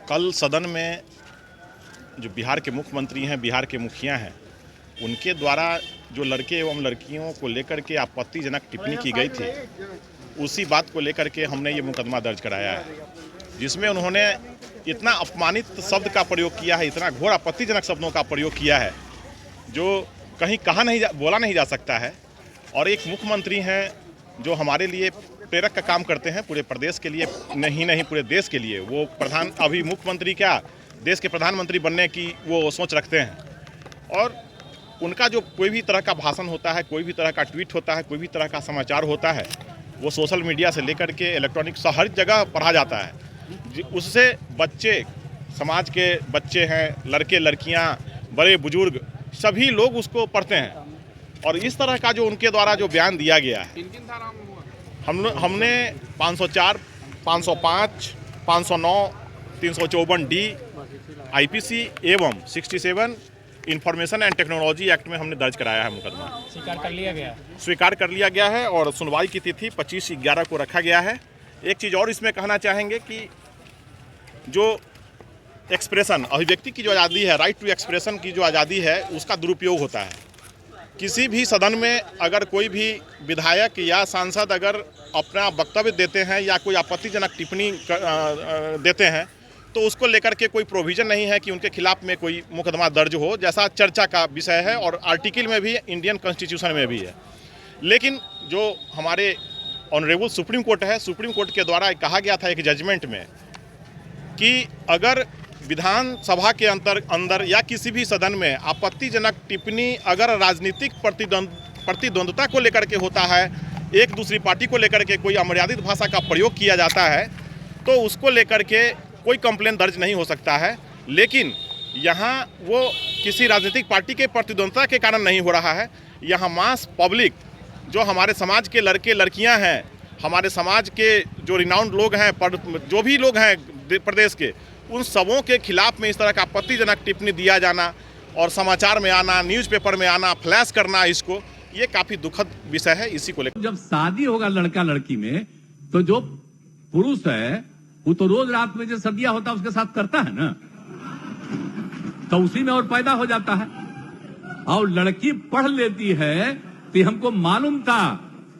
कल सदन में जो बिहार के मुख्यमंत्री हैं, बिहार के मुखिया हैं, उनके द्वारा जो लड़के एवं लड़कियों को लेकर के आपत्तिजनक टिप्पणी की गई थी, उसी बात को लेकर के हमने ये मुकदमा दर्ज कराया है, जिसमें उन्होंने इतना अपमानित शब्द का प्रयोग किया है, इतना घोर आपत्तिजनक शब्दों का प्रयोग किया है जो कहीं बोला नहीं जा सकता है। और एक मुख्यमंत्री हैं जो हमारे लिए प्रेरक का काम करते हैं, पूरे प्रदेश के लिए नहीं पूरे देश के लिए। वो अभी मुख्यमंत्री क्या, देश के प्रधानमंत्री बनने की वो सोच रखते हैं। और उनका जो कोई भी तरह का भाषण होता है, कोई भी तरह का ट्वीट होता है, कोई भी तरह का समाचार होता है, वो सोशल मीडिया से लेकर के इलेक्ट्रॉनिक हर जगह पढ़ा जाता है। उससे बच्चे, समाज के बच्चे हैं, लड़के लड़कियां, बड़े बुजुर्ग, सभी लोग उसको पढ़ते हैं। और इस तरह का जो उनके द्वारा जो बयान दिया गया है, हमने 504, 505, 509, 354D IPC एवं 67 इंफॉर्मेशन एंड टेक्नोलॉजी एक्ट में हमने दर्ज कराया है मुकदमा। स्वीकार कर लिया गया है और सुनवाई की तिथि 25/11 को रखा गया है। एक चीज़ और इसमें कहना चाहेंगे कि जो एक्सप्रेशन, अभिव्यक्ति की जो आज़ादी है, राइट टू एक्सप्रेशन की जो आज़ादी है, उसका दुरुपयोग होता है। किसी भी सदन में अगर कोई भी विधायक या सांसद अगर अपना वक्तव्य देते हैं या कोई आपत्तिजनक टिप्पणी देते हैं, तो उसको लेकर के कोई प्रोविज़न नहीं है कि उनके खिलाफ में कोई मुकदमा दर्ज हो, जैसा चर्चा का विषय है और आर्टिकल में भी, इंडियन कॉन्स्टिट्यूशन में भी है। लेकिन जो हमारे ऑनरेबल सुप्रीम कोर्ट है, सुप्रीम कोर्ट के द्वारा कहा गया था एक जजमेंट में कि अगर विधानसभा के अंदर या किसी भी सदन में आपत्तिजनक टिप्पणी अगर राजनीतिक प्रतिद्वंद्विता को लेकर के होता है, एक दूसरी पार्टी को लेकर के कोई अमर्यादित भाषा का प्रयोग किया जाता है, तो उसको लेकर के कोई कंप्लेन दर्ज नहीं हो सकता है। लेकिन यहाँ वो किसी राजनीतिक पार्टी के प्रतिद्वंद्विता के कारण नहीं हो रहा है। यहाँ मास पब्लिक, जो हमारे समाज के लड़के लड़कियाँ हैं, हमारे समाज के जो रिनाउंड लोग हैं, जो भी लोग हैं प्रदेश के, उन सबों के खिलाफ में इस तरह का आपत्तिजनक टिप्पणी दिया जाना और समाचार में आना, न्यूज़पेपर में आना, फ्लैश करना, इसको ये काफ़ी दुखद विषय है। इसी को लेकर जब शादी होगा लड़का लड़की में, तो जो पुरुष है वो तो रोज रात में जो सदिया होता है उसके साथ करता है ना, तो उसी में और पैदा हो जाता है। और लड़की पढ़ लेती है तो हमको मालूम था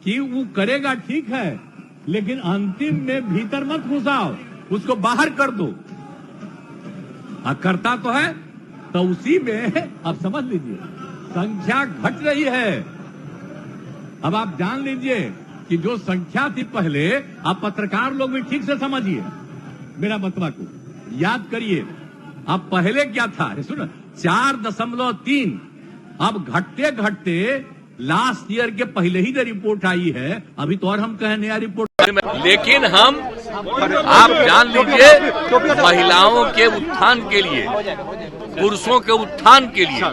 कि वो करेगा, ठीक है, लेकिन अंतिम में भीतर मत घुसाओ, उसको बाहर कर दो। करता तो है, तो उसी में अब समझ लीजिए संख्या घट रही है। अब आप जान लीजिए कि जो संख्या थी पहले, आप पत्रकार लोग भी ठीक से समझिए मेरा मतवा को, याद करिए। अब पहले क्या था, सुनो, 4.3, अब घटते घटते लास्ट ईयर के पहले ही जो रिपोर्ट आई है, अभी तो और हम कहें नया रिपोर्ट, लेकिन हम, आप जान लीजिए, महिलाओं के उत्थान के लिए, पुरुषों के उत्थान के लिए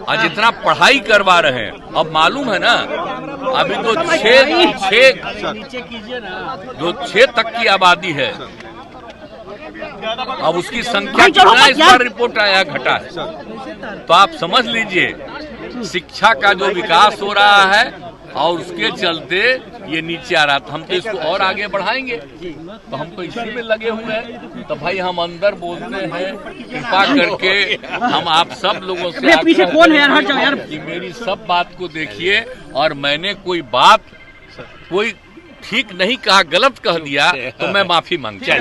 आज इतना पढ़ाई करवा रहे हैं। अब मालूम है ना, अभी तो 6 तक की आबादी है, अब उसकी संख्या कितना इस बार रिपोर्ट आया, घटा है। तो आप समझ लीजिए शिक्षा का जो विकास हो रहा है और उसके चलते ये नीचे आ रहा था। हम तो इसको और आगे बढ़ाएंगे, तो हम तो इसी में लगे हुए हैं। तो भाई हम अंदर बोलते हैं, कृपा करके हम आप सब लोगों से पीछे कौन है यार, कि मेरी सब बात को देखिए, और मैंने कोई बात कोई ठीक नहीं कहा, गलत कह दिया, तो मैं माफी मांगता हूं।